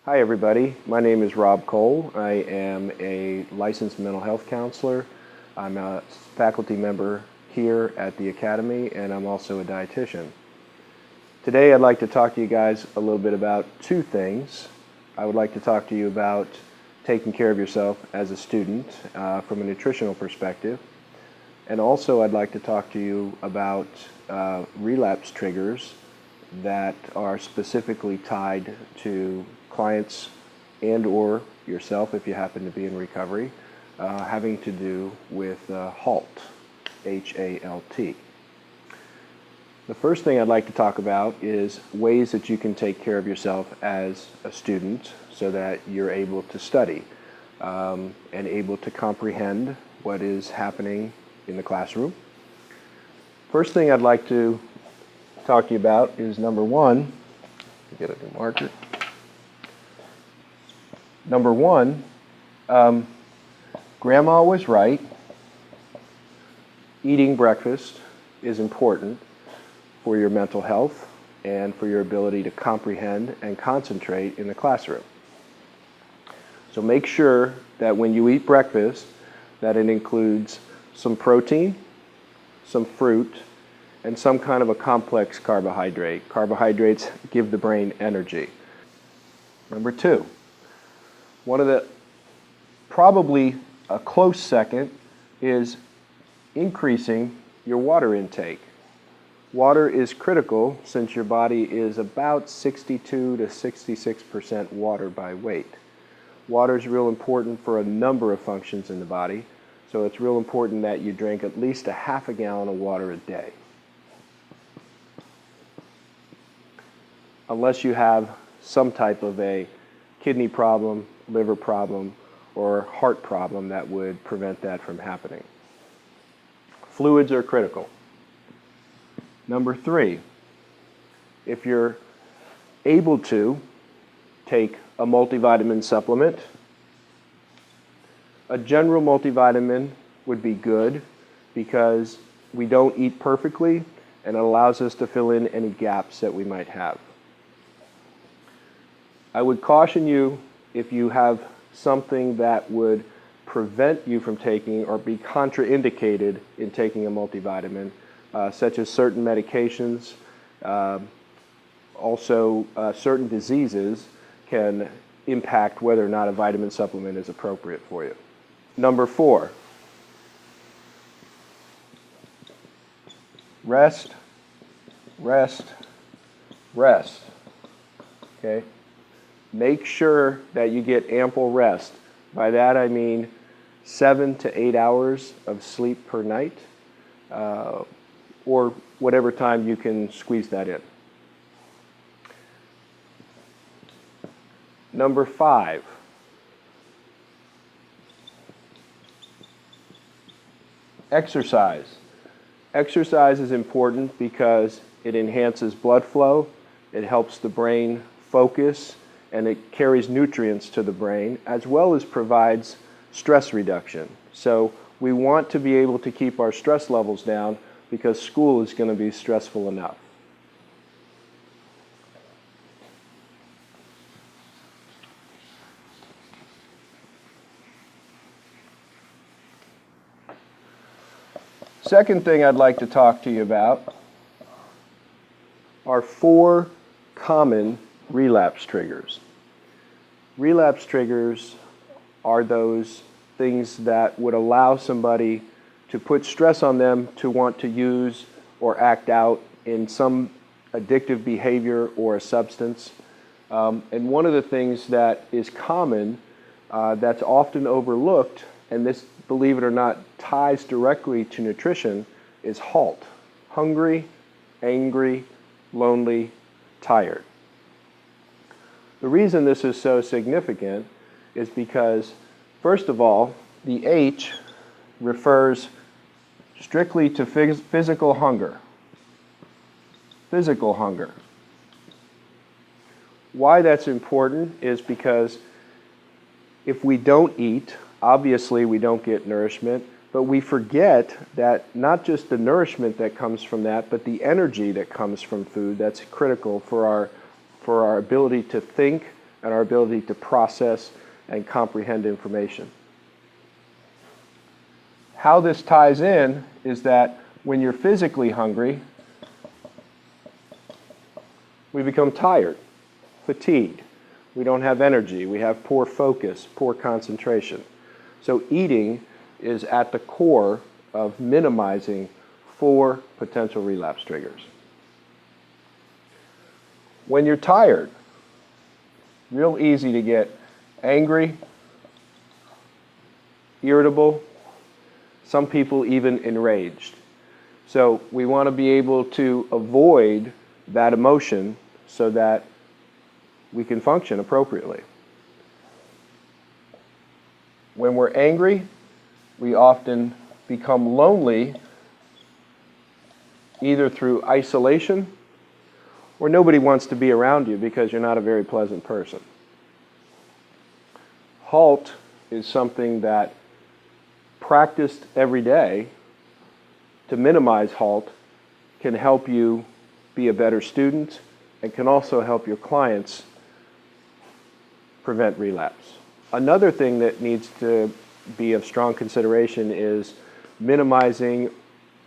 Hi everybody, my name is Rob Cole. I am a licensed mental health counselor. I'm a faculty member here at the Academy, and I'm also a dietitian. Today I'd like to talk to you guys a little bit about two things. I would like to talk to you about taking care of yourself as a student from a nutritional perspective. And also I'd like to talk to you about relapse triggers that are specifically tied to clients and or yourself if you happen to be in recovery, having to do with HALT, H-A-L-T. The first thing I'd like to talk about is ways that you can take care of yourself as a student so that you're able to study and able to comprehend what is happening in the classroom. First thing I'd like to talk to you about is number one, get a new marker. Number one, Grandma was right. Eating breakfast is important for your mental health and for your ability to comprehend and concentrate in the classroom. So make sure that when you eat breakfast, that it includes some protein, some fruit, and some kind of a complex carbohydrate. Carbohydrates give the brain energy. Number two, one of the, probably a close second, is increasing your water intake. Water is critical since your body is about 62 to 66% water by weight. Water is real important for a number of functions in the body, so it's real important that you drink at least a half a gallon of water a day. Unless you have some type of a kidney problem, liver problem, or heart problem that would prevent that from happening. Fluids are critical. Number three, if you're able to take a multivitamin supplement, a general multivitamin would be good because we don't eat perfectly and it allows us to fill in any gaps that we might have. I would caution you if you have something that would prevent you from taking or be contraindicated in taking a multivitamin, such as certain medications, also certain diseases can impact whether or not a vitamin supplement is appropriate for you. Number four, rest, rest, rest. Okay? Make sure that you get ample rest. By that I mean 7 to 8 hours of sleep per night, or whatever time you can squeeze that in. Number five, exercise. Exercise is important because it enhances blood flow, it helps the brain focus, and it carries nutrients to the brain, as well as provides stress reduction. So we want to be able to keep our stress levels down because school is going to be stressful enough. Second thing I'd like to talk to you about are 4 common relapse triggers. Relapse triggers are those things that would allow somebody to put stress on them to want to use or act out in some addictive behavior or a substance. And one of the things that is common that's often overlooked, and this, believe it or not, ties directly to nutrition, is HALT. Hungry, angry, lonely, tired. The reason this is so significant is because, first of all, the H refers strictly to physical hunger. Physical hunger. Why that's important is because if we don't eat, obviously we don't get nourishment, but we forget that not just the nourishment that comes from that, but the energy that comes from food that's critical for our ability to think, and our ability to process and comprehend information. How this ties in is that when you're physically hungry, we become tired, fatigued. We don't have energy. We have poor focus, poor concentration. So eating is at the core of minimizing 4 potential relapse triggers. When you're tired, real easy to get angry, irritable, some people even enraged. So we want to be able to avoid that emotion so that we can function appropriately. When we're angry, we often become lonely either through isolation or nobody wants to be around you because you're not a very pleasant person. HALT is something that practiced every day to minimize HALT can help you be a better student and can also help your clients prevent relapse. Another thing that needs to be of strong consideration is minimizing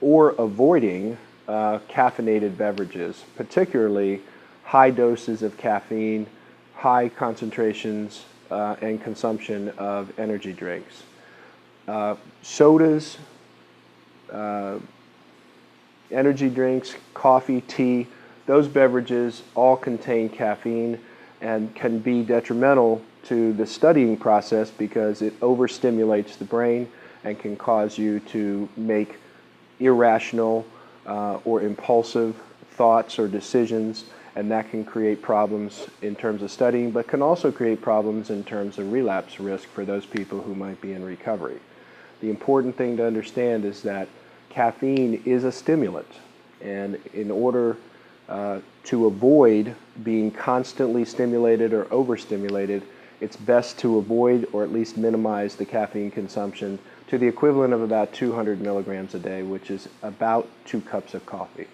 or avoiding caffeinated beverages, particularly high doses of caffeine, high concentrations and consumption of energy drinks. Sodas, energy drinks, coffee, tea, those beverages all contain caffeine and can be detrimental to the studying process because it overstimulates the brain and can cause you to make irrational or impulsive thoughts or decisions, and that can create problems in terms of studying, but can also create problems in terms of relapse risk for those people who might be in recovery. The important thing to understand is that caffeine is a stimulant, and in order to avoid being constantly stimulated or overstimulated, it's best to avoid or at least minimize the caffeine consumption to the equivalent of about 200 milligrams a day, which is about 2 cups of coffee.